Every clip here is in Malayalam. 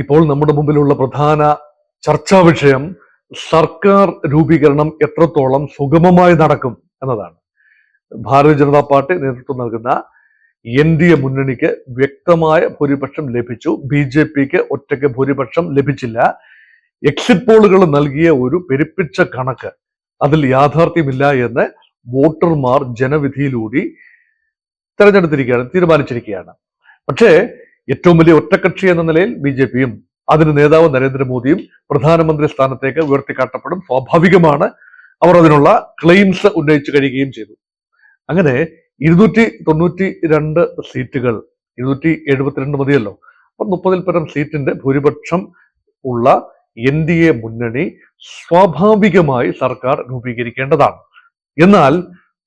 ഇപ്പോൾ നമ്മുടെ മുമ്പിലുള്ള പ്രധാന ചർച്ചാ വിഷയം സർക്കാർ രൂപീകരണം എത്രത്തോളം സുഗമമായി നടക്കും എന്നതാണ്. ഭാരതീയ ജനതാ പാർട്ടി നേതൃത്വം നൽകുന്ന NDA മുന്നണിക്ക് വ്യക്തമായ ഭൂരിപക്ഷം ലഭിച്ചു. BJPക്ക് ഒറ്റയ്ക്ക് ഭൂരിപക്ഷം ലഭിച്ചില്ല. എക്സിറ്റ് പോളുകൾ നൽകിയ ഒരു പെരുപ്പിച്ച കണക്ക് അതിൽ യാഥാർത്ഥ്യമില്ല എന്ന് വോട്ടർമാർ ജനവിധിയിലൂടെ തീരുമാനിച്ചിരിക്കുകയാണ്. പക്ഷേ ഏറ്റവും വലിയ ഒറ്റക്കക്ഷി എന്ന നിലയിൽ BJPയും അതിന് നേതാവ് നരേന്ദ്രമോദിയും പ്രധാനമന്ത്രി സ്ഥാനത്തേക്ക് ഉയർത്തിക്കാട്ടപ്പെടും. സ്വാഭാവികമാണ്. അവർ അതിനുള്ള ക്ലെയിംസ് ഉന്നയിച്ചു കഴിയുകയും ചെയ്തു. അങ്ങനെ 292 സീറ്റുകൾ, 272 മതിയല്ലോ, അപ്പം 30-ൽ പരം സീറ്റിന്റെ ഭൂരിപക്ഷം ഉള്ള NDA മുന്നണി സ്വാഭാവികമായി സർക്കാർ രൂപീകരിക്കേണ്ടതാണ്. എന്നാൽ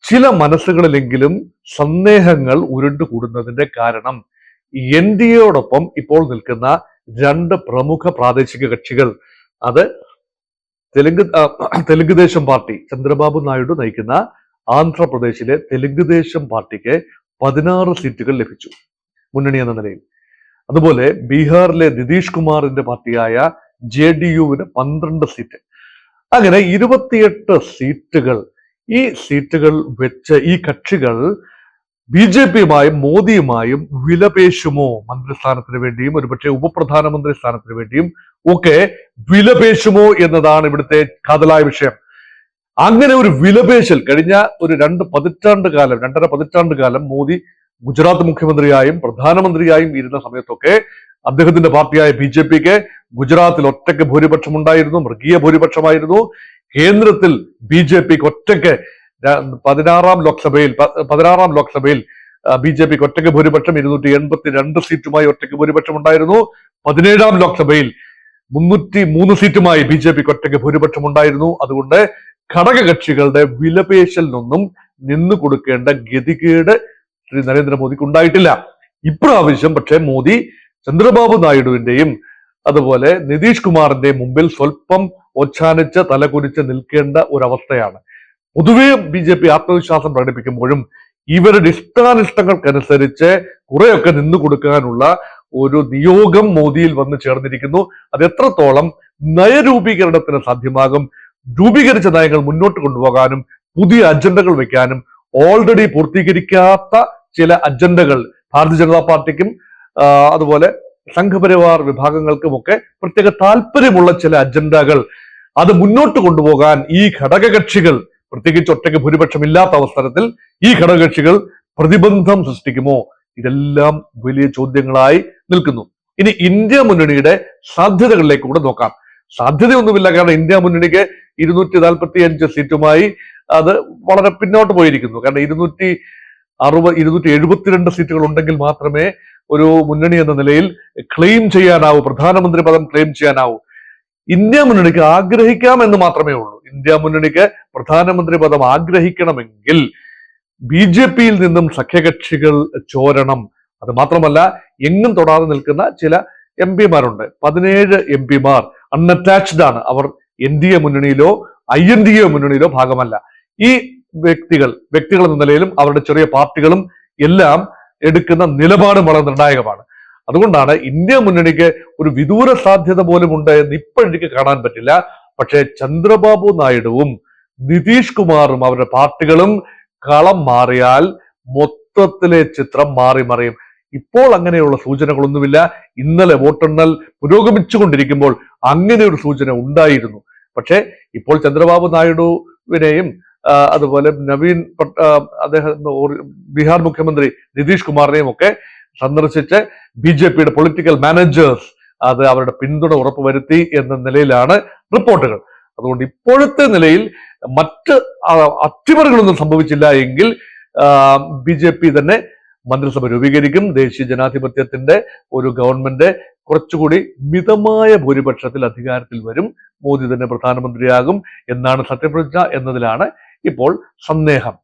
ചില മനസ്സുകളിലെങ്കിലും സന്ദേഹങ്ങൾ ഉരുണ്ടുകൂടുന്നതിന്റെ കാരണം NDAയോടൊപ്പം ഇപ്പോൾ നിൽക്കുന്ന 2 പ്രമുഖ പ്രാദേശിക കക്ഷികൾ, അത് തെലുങ്കുദേശം പാർട്ടി, ചന്ദ്രബാബു നായിഡു നയിക്കുന്ന ആന്ധ്രാപ്രദേശിലെ തെലുങ്കുദേശം പാർട്ടിക്ക് 16 സീറ്റുകൾ ലഭിച്ചു മുന്നണി എന്ന നിലയിൽ. അതുപോലെ ബീഹാറിലെ നിതീഷ് കുമാറിന്റെ പാർട്ടിയായ JDUവിന് 12 സീറ്റ്. അങ്ങനെ 28 സീറ്റുകൾ. ഈ സീറ്റുകൾ വെച്ച് ഈ കക്ഷികൾ BJPയുമായും മോദിയുമായും വിലപേശുമോ? മന്ത്രിസ്ഥാനത്തിന് വേണ്ടിയും ഒരുപക്ഷെ ഉപപ്രധാനമന്ത്രി സ്ഥാനത്തിന് വേണ്ടിയും ഒക്കെ വിലപേശുമോ എന്നതാണ് ഇവിടുത്തെ കാതലായ വിഷയം. അങ്ങനെ ഒരു വിലപേശൽ കഴിഞ്ഞ ഒരു 2.5 പതിറ്റാണ്ട് കാലം മോദി ഗുജറാത്ത് മുഖ്യമന്ത്രിയായും പ്രധാനമന്ത്രിയായും ഇരുന്ന സമയത്തൊക്കെ അദ്ദേഹത്തിന്റെ പാർട്ടിയായ BJPക്ക് ഗുജറാത്തിൽ ഒറ്റയ്ക്ക് ഭൂരിപക്ഷം ഉണ്ടായിരുന്നു, മൃഗീയ ഭൂരിപക്ഷമായിരുന്നു. കേന്ദ്രത്തിൽ BJPക്ക് ഒറ്റയ്ക്ക് 16ാം ലോക്സഭയിൽ BJPക്ക് ഒറ്റയ്ക്ക് ഭൂരിപക്ഷം 282 സീറ്റുമായി ഒറ്റയ്ക്ക് ഭൂരിപക്ഷം ഉണ്ടായിരുന്നു. 17ാം ലോക്സഭയിൽ 303 സീറ്റുമായി BJPക്ക് ഒറ്റയ്ക്ക് ഭൂരിപക്ഷം ഉണ്ടായിരുന്നു. അതുകൊണ്ട് ഘടകകക്ഷികളുടെ വിലപേശലിനൊന്നും നിന്നു കൊടുക്കേണ്ട ഗതികേട് ശ്രീ നരേന്ദ്രമോദിക്ക് ഉണ്ടായിട്ടില്ല. ഇപ്രാവശ്യം പക്ഷേ മോദി ചന്ദ്രബാബു നായിഡുവിന്റെയും അതുപോലെ നിതീഷ് കുമാറിന്റെയും മുമ്പിൽ സ്വല്പം ഒച്ചാനിച്ച് തലകുനിച്ച് നിൽക്കേണ്ട ഒരവസ്ഥയാണ്. പൊതുവെ BJP ആത്മവിശ്വാസം പ്രകടിപ്പിക്കുമ്പോഴും ഇവരുടെ ഇഷ്ടാനിഷ്ടങ്ങൾക്കനുസരിച്ച് കുറെയൊക്കെ നിന്നു കൊടുക്കാനുള്ള ഒരു നിയോഗം മോദിയിൽ വന്നു ചേർന്നിരിക്കുന്നു. അത് എത്രത്തോളം നയരൂപീകരണത്തിന് സാധ്യമാകും, രൂപീകരിച്ച നയങ്ങൾ മുന്നോട്ട് കൊണ്ടുപോകാനും പുതിയ അജണ്ടകൾ വെക്കാനും ഓൾറെഡി പൂർത്തീകരിക്കാത്ത ചില അജണ്ടകൾ ഭാരതീയ ജനതാ പാർട്ടിക്കും അതുപോലെ സംഘപരിവാർ വിഭാഗങ്ങൾക്കുമൊക്കെ പ്രത്യേക താല്പര്യമുള്ള ചില അജണ്ടകൾ അത് മുന്നോട്ട് കൊണ്ടുപോകാൻ ഈ ഘടകകക്ഷികൾ, പ്രത്യേകിച്ച് ഒറ്റയ്ക്ക് ഭൂരിപക്ഷം ഇല്ലാത്ത അവസരത്തിൽ ഈ ഘടകകക്ഷികൾ പ്രതിബന്ധം സൃഷ്ടിക്കുമോ? ഇതെല്ലാം വലിയ ചോദ്യങ്ങളായി നിൽക്കുന്നു. ഇനി ഇന്ത്യ മുന്നണിയുടെ സാധ്യതകളിലേക്ക് കൂടെ നോക്കാം. സാധ്യതയൊന്നുമില്ല. കാരണം ഇന്ത്യ മുന്നണിക്ക് 245 സീറ്റുമായി അത് വളരെ പിന്നോട്ട് പോയിരിക്കുന്നു. കാരണം 272 സീറ്റുകൾ ഉണ്ടെങ്കിൽ മാത്രമേ ഒരു മുന്നണി എന്ന നിലയിൽ ക്ലെയിം ചെയ്യാനാവൂ, പ്രധാനമന്ത്രി പദം ക്ലെയിം ചെയ്യാനാവൂ. ഇന്ത്യ മുന്നണിക്ക് ആഗ്രഹിക്കാം എന്ന് മാത്രമേ ഉള്ളൂ. ഇന്ത്യ മുന്നണിക്ക് പ്രധാനമന്ത്രി പദം ആഗ്രഹിക്കണമെങ്കിൽ BJPയിൽ നിന്നും സഖ്യകക്ഷികൾ ചോരണം. അത് മാത്രമല്ല, എങ്ങും തൊടാതെ നിൽക്കുന്ന ചില MP മാരുണ്ട്. 17 MP അൺഅറ്റാച്ച്ഡ് ആണ്. അവർ NDA മുന്നണിയിലോ INDA മുന്നണിയിലോ ഭാഗമല്ല. ഈ വ്യക്തികൾ എന്ന നിലയിലും അവരുടെ ചെറിയ പാർട്ടികളും എല്ലാം എടുക്കുന്ന നിലപാടും വളരെ നിർണായകമാണ്. അതുകൊണ്ടാണ് ഇന്ത്യ മുന്നണിക്ക് ഒരു വിദൂര സാധ്യത പോലും ഉണ്ട് എന്ന് ഇപ്പോഴേക്ക് കാണാൻ പറ്റില്ല. പക്ഷേ ചന്ദ്രബാബു നായിഡുവും നിതീഷ് കുമാറും അവരുടെ പാർട്ടികളും കളം മാറിയാൽ മൊത്തത്തിലെ ചിത്രം മാറി മറിയും. ഇപ്പോൾ അങ്ങനെയുള്ള സൂചനകളൊന്നുമില്ല. ഇന്നലെ വോട്ടെണ്ണൽ പുരോഗമിച്ചുകൊണ്ടിരിക്കുമ്പോൾ അങ്ങനെ ഒരു സൂചന ഉണ്ടായിരുന്നു. പക്ഷേ ഇപ്പോൾ ചന്ദ്രബാബു നായിഡുവിനെയും അതുപോലെ അദ്ദേഹം ബീഹാർ മുഖ്യമന്ത്രി നിതീഷ് കുമാറിനെയും ഒക്കെ സന്ദർശിച്ച് BJPയുടെ പൊളിറ്റിക്കൽ മാനേജേഴ്സ് അത് അവരുടെ പിന്തുണ ഉറപ്പുവരുത്തി എന്ന നിലയിലാണ് റിപ്പോർട്ടുകൾ. അതുകൊണ്ട് ഇപ്പോഴത്തെ നിലയിൽ മറ്റ് അട്ടിമറികളൊന്നും സംഭവിച്ചില്ല എങ്കിൽ BJP തന്നെ മന്ത്രിസഭ രൂപീകരിക്കും. ദേശീയ ജനാധിപത്യത്തിന്റെ ഒരു ഗവൺമെന്റ് കുറച്ചുകൂടി മിതമായ ഭൂരിപക്ഷത്തിൽ അധികാരത്തിൽ വരും. മോദി തന്നെ പ്രധാനമന്ത്രിയാകും എന്നാണ് സത്യപ്രതിജ്ഞ എന്നതിലാണ് ഇപ്പോൾ സന്ദേഹം.